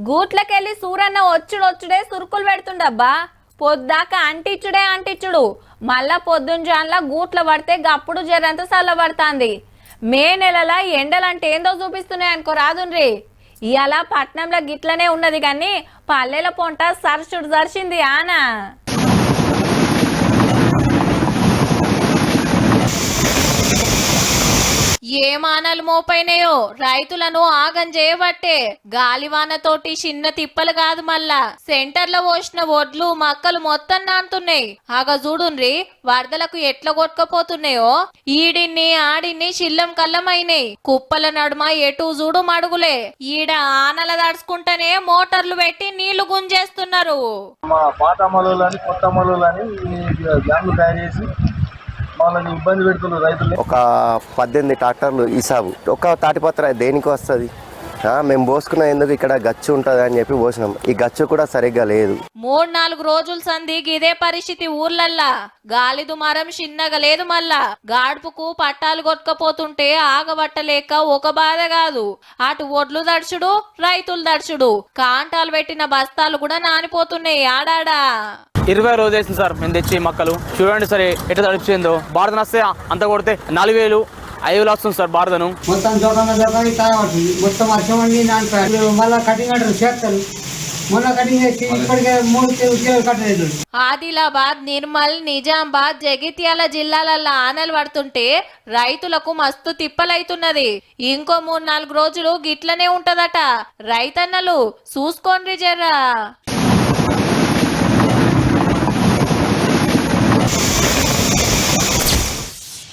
గూట్లకెళ్ళి సూరన్న వచ్చుడే సురుకులు పెడుతుండబ్బా. పొద్దాక అంటిచ్చుడు మళ్ళా పొద్దుంజాన్లా గూట్ల పడితే గప్పుడు జరంత చల్లబడుతుంది. మే నెలల ఎండలంటే ఏందో చూపిస్తున్నాయి అనుకో రాదుండ్రి. ఇవాళ పట్నంలో గిట్లనే ఉన్నది కానీ పల్లెల పొంట సరచుడు జరిచింది ఆనా. ఏ మానలు మోపైనాయో రైతులను ఆగం చేయబట్టే గాలివానతోటి చిన్న తిప్పలు కాదు మళ్ళా సెంటర్లో పోసిన ఒడ్లు మక్కలు మొత్తం నానుతున్నాయి. ఆగ చూడుండ్రి వరదలకు ఎట్లా కొట్టుకపోతున్నాయో. ఈడిన్ని ఆడిన్ని చిల్లం కల్లమైనాయి. కుప్పల నడుమ ఎటు చూడు మడుగులే. ఈడ ఆనల దడుచుకుంటేనే మోటార్లు పెట్టి నీళ్లు గుంజేస్తున్నారు. ఇబ్బంది పెడుతున్నారు రైతులు. ఒక 18 ట్రాక్టర్లు ఈ సాగు ఒక తాటిపత్ర దేనికి వస్తుంది? మేము పోసుకున్న ఎందుకు ఇక్కడ గచ్చు ఉంటది అని చెప్పి పోసినాం. ఈ గచ్చు కూడా సరిగ్గా లేదు. 3-4 రోజుల సంధి ఇదే పరిస్థితి ఊర్లల్లా. గాలి దుమారం చిన్నగా లేదు మళ్ళా. గాడుపుకు పట్టాలు కొట్టుకపోతుంటే ఆగబట్టలేక ఒక బాధ కాదు, అటు ఒడ్లు దడుచుడు రైతులు దడుచుడు. కాంటాలు పెట్టిన బస్తాలు కూడా నానిపోతున్నాయి ఆడాడా. 20 రోజులు వేసింది సార్ మేము తెచ్చి మక్కలు. చూడండి సరే ఎట్లా తడిపిందో. భారత వస్తే అంత కొడితే 4,000-5,000 వస్తుంది సార్. భారతను మొత్తం మొత్తం వర్షం అండి మళ్ళీ కటింగ్ అంటారు చేస్తారు. మొన్న కటింగ్ చేసి ఇప్పటికే 3 కట్టలేదు. ఆదిలాబాద్, నిర్మల్, నిజామాబాద్, జగిత్యాల జిల్లాలలో ఆనలు పడుతుంటే రైతులకు మస్తు తిప్పలైతున్నది. ఇంకో 3-4 రోజులు గిట్లనే ఉంటదట. రైతన్నలు చూసుకోండి జర్రా.